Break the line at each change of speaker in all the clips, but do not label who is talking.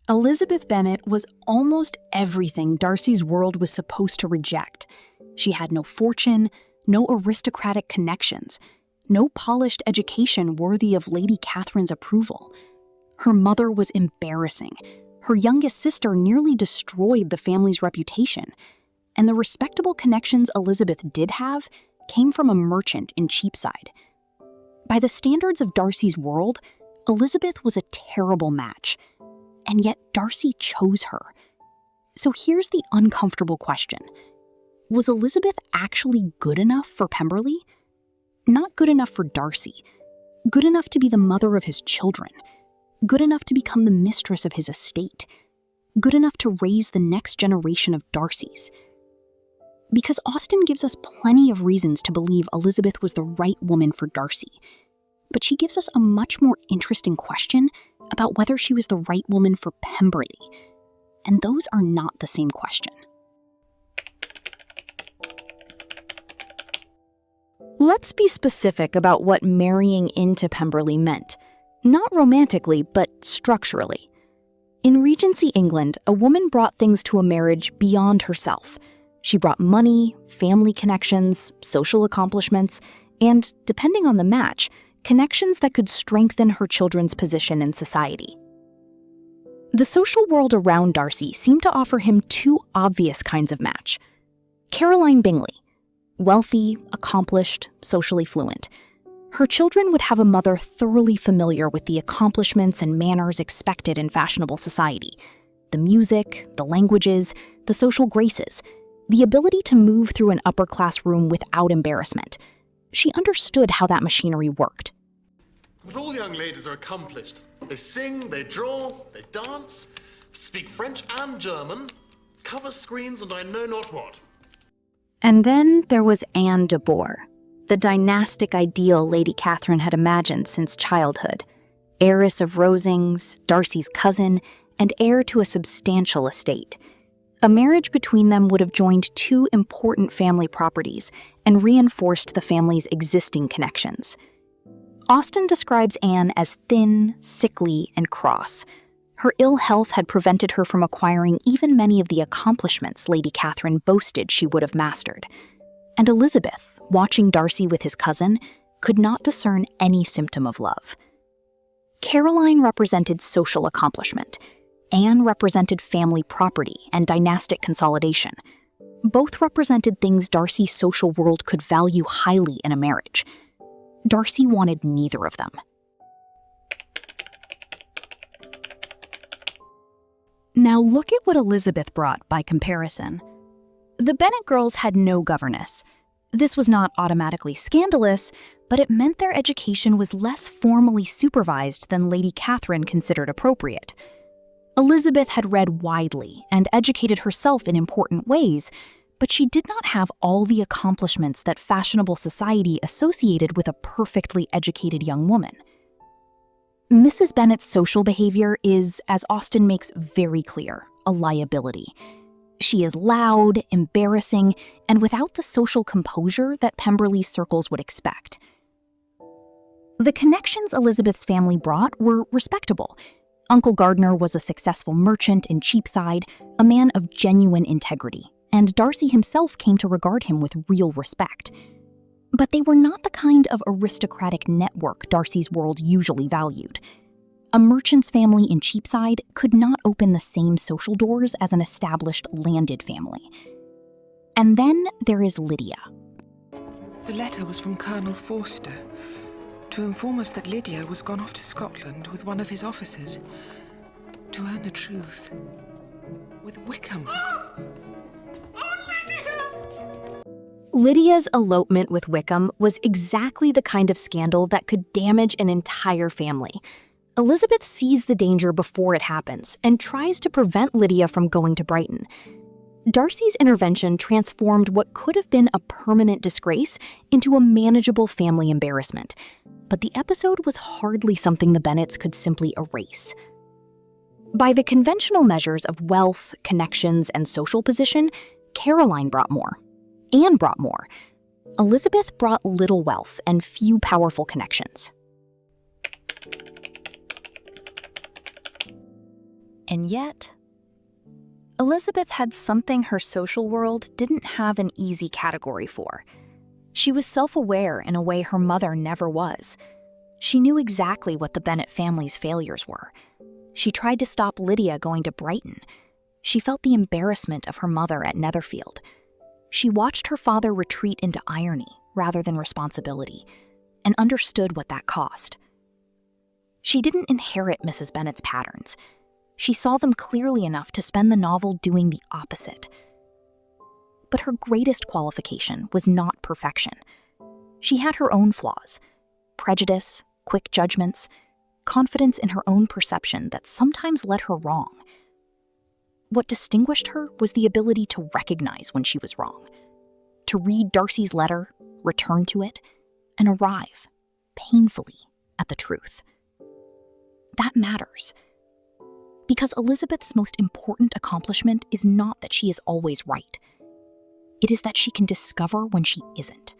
Elizabeth Bennet was almost everything Darcy's world was supposed to reject. She had no fortune, no aristocratic connections, no polished education worthy of Lady Catherine's approval. Her mother was embarrassing. Her youngest sister nearly destroyed the family's reputation. And the respectable connections Elizabeth did have came from a merchant in Cheapside. By the standards of Darcy's world, Elizabeth was a terrible match. And yet Darcy chose her. So here's the uncomfortable question. Was Elizabeth actually good enough for Pemberley? Not good enough for Darcy. Good enough to be the mother of his children. Good enough to become the mistress of his estate. Good enough to raise the next generation of Darcys. Because Austen gives us plenty of reasons to believe Elizabeth was the right woman for Darcy. But she gives us a much more interesting question about whether she was the right woman for Pemberley. And those are not the same question. Let's be specific about what marrying into Pemberley meant. Not romantically, but structurally. In Regency England, a woman brought things to a marriage beyond herself. She brought money, family connections, social accomplishments, and, depending on the match, connections that could strengthen her children's position in society. The social world around Darcy seemed to offer him two obvious kinds of match. Caroline Bingley, wealthy, accomplished, socially fluent. Her children would have a mother thoroughly familiar with the accomplishments and manners expected in fashionable society. The music, the languages, the social graces, the ability to move through an upper-class room without embarrassment. She understood how that machinery worked.
But all young ladies are accomplished. They sing, they draw, they dance, speak French and German, cover screens and I know not what.
And then there was Anne de Bourgh, the dynastic ideal Lady Catherine had imagined since childhood. Heiress of Rosings, Darcy's cousin, and heir to a substantial estate. A marriage between them would have joined two important family properties and reinforced the family's existing connections. Austen describes Anne as thin, sickly, and cross. Her ill health had prevented her from acquiring even many of the accomplishments Lady Catherine boasted she would have mastered. And Elizabeth, watching Darcy with his cousin, could not discern any symptom of love. Caroline represented social accomplishment. Anne represented family property and dynastic consolidation. Both represented things Darcy's social world could value highly in a marriage. Darcy wanted neither of them. Now look at what Elizabeth brought by comparison. The Bennet girls had no governess. This was not automatically scandalous, but it meant their education was less formally supervised than Lady Catherine considered appropriate. Elizabeth had read widely and educated herself in important ways, but she did not have all the accomplishments that fashionable society associated with a perfectly educated young woman. Mrs. Bennet's social behavior is, as Austen makes very clear, a liability. She is loud, embarrassing, and without the social composure that Pemberley's circles would expect. The connections Elizabeth's family brought were respectable. Uncle Gardner was a successful merchant in Cheapside, a man of genuine integrity, and Darcy himself came to regard him with real respect. But they were not the kind of aristocratic network Darcy's world usually valued. A merchant's family in Cheapside could not open the same social doors as an established landed family. And then there is Lydia.
The letter was from Colonel Forster to inform us that Lydia was gone off to Scotland with one of his officers to earn the truth. With Wickham.
Lydia's elopement with Wickham was exactly the kind of scandal that could damage an entire family. Elizabeth sees the danger before it happens and tries to prevent Lydia from going to Brighton. Darcy's intervention transformed what could have been a permanent disgrace into a manageable family embarrassment. But the episode was hardly something the Bennets could simply erase. By the conventional measures of wealth, connections, and social position, Caroline brought more. Anne brought more. Elizabeth brought little wealth and few powerful connections. And yet, Elizabeth had something her social world didn't have an easy category for. She was self-aware in a way her mother never was. She knew exactly what the Bennet family's failures were. She tried to stop Lydia going to Brighton. She felt the embarrassment of her mother at Netherfield. She watched her father retreat into irony rather than responsibility, and understood what that cost. She didn't inherit Mrs. Bennet's patterns. She saw them clearly enough to spend the novel doing the opposite. But her greatest qualification was not perfection. She had her own flaws: prejudice, quick judgments, confidence in her own perception that sometimes led her wrong. What distinguished her was the ability to recognize when she was wrong, to read Darcy's letter, return to it, and arrive, painfully, at the truth. That matters. Because Elizabeth's most important accomplishment is not that she is always right. It is that she can discover when she isn't.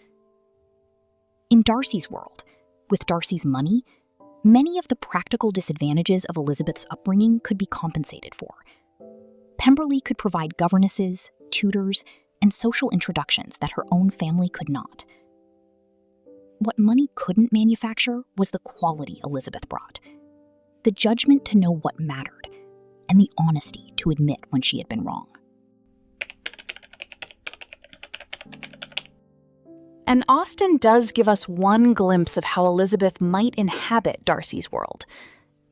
In Darcy's world, with Darcy's money, many of the practical disadvantages of Elizabeth's upbringing could be compensated for. Pemberley could provide governesses, tutors, and social introductions that her own family could not. What money couldn't manufacture was the quality Elizabeth brought: the judgment to know what mattered, and the honesty to admit when she had been wrong. And Austen does give us one glimpse of how Elizabeth might inhabit Darcy's world.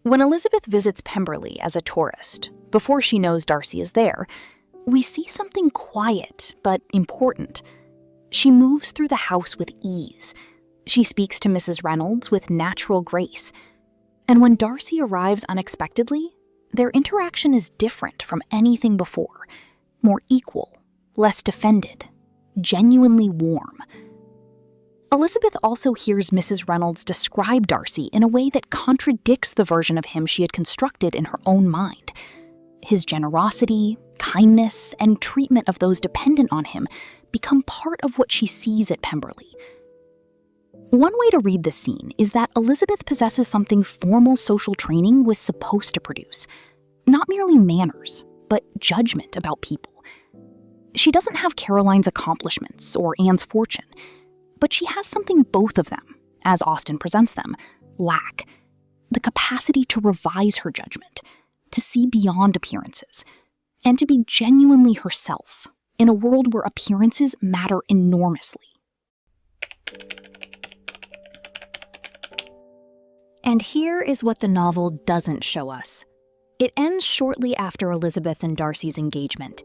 When Elizabeth visits Pemberley as a tourist, before she knows Darcy is there, we see something quiet but important. She moves through the house with ease. She speaks to Mrs. Reynolds with natural grace. And when Darcy arrives unexpectedly, their interaction is different from anything before, more equal, less defended, genuinely warm. Elizabeth also hears Mrs. Reynolds describe Darcy in a way that contradicts the version of him she had constructed in her own mind. His generosity, kindness, and treatment of those dependent on him become part of what she sees at Pemberley. One way to read this scene is that Elizabeth possesses something formal social training was supposed to produce. Not merely manners, but judgment about people. She doesn't have Caroline's accomplishments or Anne's fortune, but she has something both of them, as Austen presents them, lack: the capacity to revise her judgment, to see beyond appearances, and to be genuinely herself in a world where appearances matter enormously. And here is what the novel doesn't show us. It ends shortly after Elizabeth and Darcy's engagement.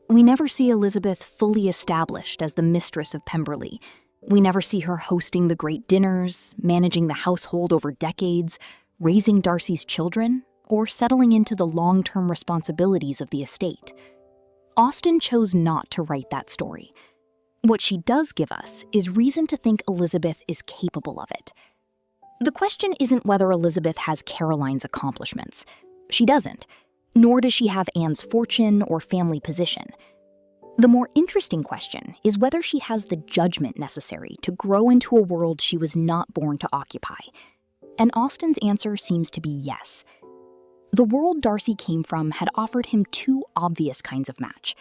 We never see Elizabeth fully established as the mistress of Pemberley. We never see her hosting the great dinners, managing the household over decades, raising Darcy's children, or settling into the long-term responsibilities of the estate. Austen chose not to write that story. What she does give us is reason to think Elizabeth is capable of it. The question isn't whether Elizabeth has Caroline's accomplishments. She doesn't, nor does she have Anne's fortune or family position. The more interesting question is whether she has the judgment necessary to grow into a world she was not born to occupy. And Austen's answer seems to be yes. The world Darcy came from had offered him two obvious kinds of match: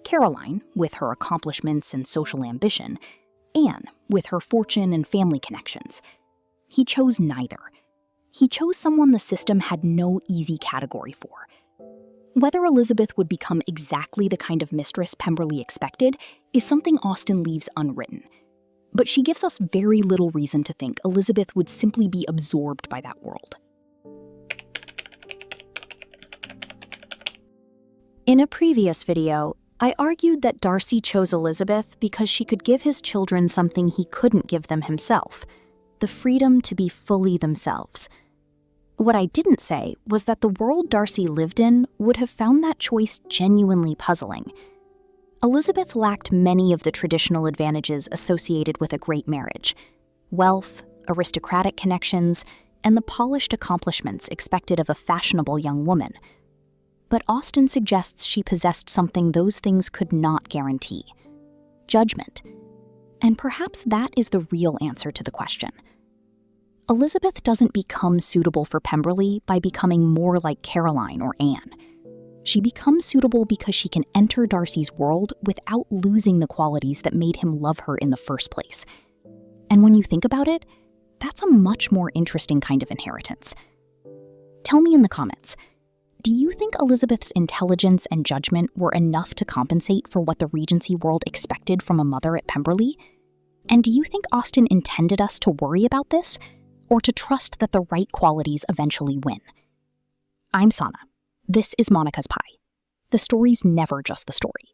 Caroline, with her accomplishments and social ambition, Anne, with her fortune and family connections. He chose neither. He chose someone the system had no easy category for. Whether Elizabeth would become exactly the kind of mistress Pemberley expected is something Austen leaves unwritten. But she gives us very little reason to think Elizabeth would simply be absorbed by that world. In a previous video, I argued that Darcy chose Elizabeth because she could give his children something he couldn't give them himself: the freedom to be fully themselves. What I didn't say was that the world Darcy lived in would have found that choice genuinely puzzling. Elizabeth lacked many of the traditional advantages associated with a great marriage: wealth, aristocratic connections, and the polished accomplishments expected of a fashionable young woman. But Austen suggests she possessed something those things could not guarantee: judgment. And perhaps that is the real answer to the question. Elizabeth doesn't become suitable for Pemberley by becoming more like Caroline or Anne. She becomes suitable because she can enter Darcy's world without losing the qualities that made him love her in the first place. And when you think about it, that's a much more interesting kind of inheritance. Tell me in the comments, do you think Elizabeth's intelligence and judgment were enough to compensate for what the Regency world expected from a mother at Pemberley? And do you think Austen intended us to worry about this, or to trust that the right qualities eventually win? I'm Sana. This is Monica's Pie. The story's never just the story.